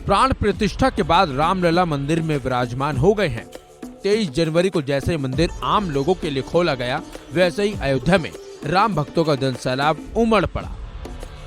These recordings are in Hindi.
प्राण प्रतिष्ठा के बाद रामलला मंदिर में विराजमान हो गए हैं। 23 जनवरी को जैसे मंदिर आम लोगों के लिए खोला गया, वैसे ही अयोध्या में राम भक्तों का जनसैलाब उमड़ पड़ा।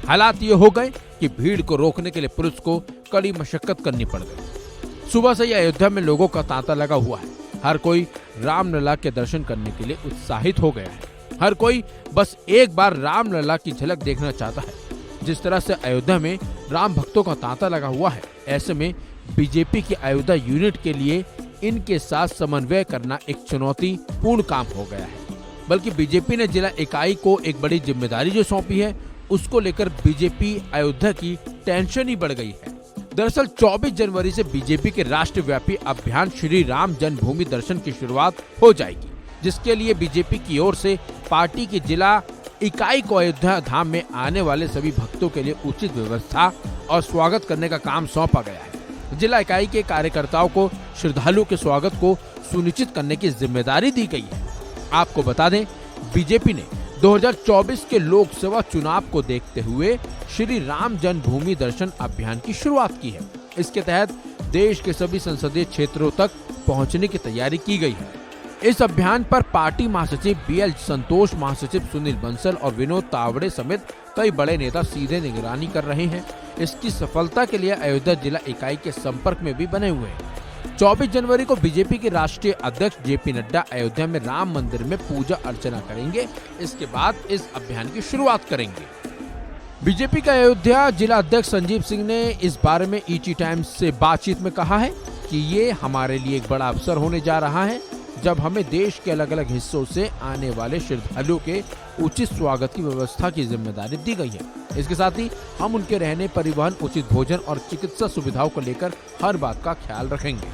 हालात ये हो गए कि भीड़ को रोकने के लिए पुलिस को कड़ी मशक्कत करनी पड़ गई। सुबह से ही अयोध्या में लोगों का तांता लगा हुआ है। हर कोई रामलला के दर्शन करने के लिए उत्साहित हो गया है। हर कोई बस एक बार रामलला की झलक देखना चाहता है। जिस तरह से अयोध्या में राम भक्तों का तांता लगा हुआ है, ऐसे में बीजेपी की अयोध्या यूनिट के लिए इनके साथ समन्वय करना एक चुनौतीपूर्ण काम हो गया है। बल्कि बीजेपी ने जिला इकाई को एक बड़ी जिम्मेदारी जो सौंपी है, उसको लेकर बीजेपी अयोध्या की टेंशन ही बढ़ गई है। दरअसल 24 जनवरी से बीजेपी के राष्ट्रव्यापी अभियान श्री राम जन्मभूमि दर्शन की शुरुआत हो जाएगी, जिसके लिए बीजेपी की ओर से पार्टी की जिला इकाई को अयोध्या धाम में आने वाले सभी भक्तों के लिए उचित व्यवस्था और स्वागत करने का काम सौंपा गया है। जिला इकाई के कार्यकर्ताओं को श्रद्धालुओं के स्वागत को सुनिश्चित करने की जिम्मेदारी दी गई है। आपको बता दें, बीजेपी ने 2024 के लोकसभा चुनाव को देखते हुए श्री राम जन्मभूमि दर्शन अभियान की शुरुआत की है। इसके तहत देश के सभी संसदीय क्षेत्रों तक पहुंचने की तैयारी की गई है। इस अभियान पर पार्टी महासचिव BL संतोष, महासचिव सुनील बंसल और विनोद तावड़े समेत कई बड़े नेता सीधे निगरानी कर रहे हैं। इसकी सफलता के लिए अयोध्या जिला इकाई के संपर्क में भी बने हुए हैं। 24 जनवरी को बीजेपी के राष्ट्रीय अध्यक्ष JP नड्डा अयोध्या में राम मंदिर में पूजा अर्चना करेंगे। इसके बाद इस अभियान की शुरुआत करेंगे। बीजेपी के अयोध्या जिला अध्यक्ष संजीव सिंह ने इस बारे में ET टाइम्स से बातचीत में कहा है कि ये हमारे लिए एक बड़ा अवसर होने जा रहा है, जब हमें देश के अलग अलग हिस्सों से आने वाले श्रद्धालुओं के उचित स्वागत की व्यवस्था की जिम्मेदारी दी गई है। इसके साथ ही हम उनके रहने, परिवहन, उचित भोजन और चिकित्सा सुविधाओं को लेकर हर बात का ख्याल रखेंगे।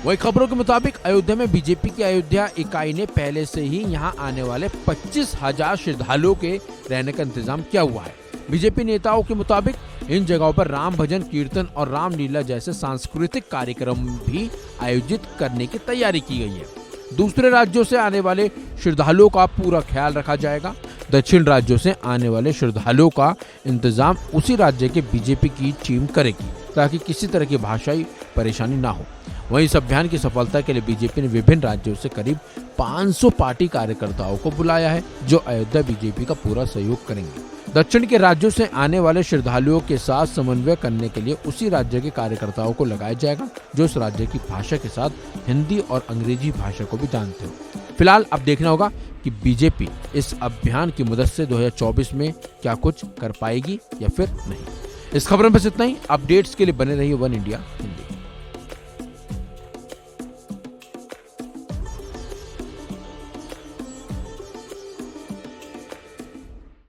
वही खबरों के मुताबिक अयोध्या में बीजेपी की अयोध्या इकाई ने पहले से ही यहां आने वाले 25,000 श्रद्धालुओं के रहने का इंतजाम किया हुआ है। बीजेपी नेताओं के मुताबिक इन जगहों पर राम भजन, कीर्तन और रामलीला जैसे सांस्कृतिक कार्यक्रम भी आयोजित करने की तैयारी की गई है। दूसरे राज्यों से आने वाले श्रद्धालुओं का पूरा ख्याल रखा जाएगा। दक्षिण राज्यों से आने वाले श्रद्धालुओं का इंतजाम उसी राज्य के बीजेपी की टीम करेगी, ताकि किसी तरह की भाषाई परेशानी ना हो। वहीं इस अभियान की सफलता के लिए बीजेपी ने विभिन्न राज्यों से करीब 500 पार्टी कार्यकर्ताओं को बुलाया है, जो अयोध्या बीजेपी का पूरा सहयोग करेंगे। दक्षिण के राज्यों से आने वाले श्रद्धालुओं के साथ समन्वय करने के लिए उसी राज्य के कार्यकर्ताओं को लगाया जाएगा, जो उस राज्य की भाषा के साथ हिंदी और अंग्रेजी भाषा को भी जानते हो। फिलहाल अब देखना होगा कि बीजेपी इस अभियान की मदद से 2024 में क्या कुछ कर पाएगी या फिर नहीं। इस खबर में बस इतना ही। अपडेट्स के लिए बने रहिए वन इंडिया।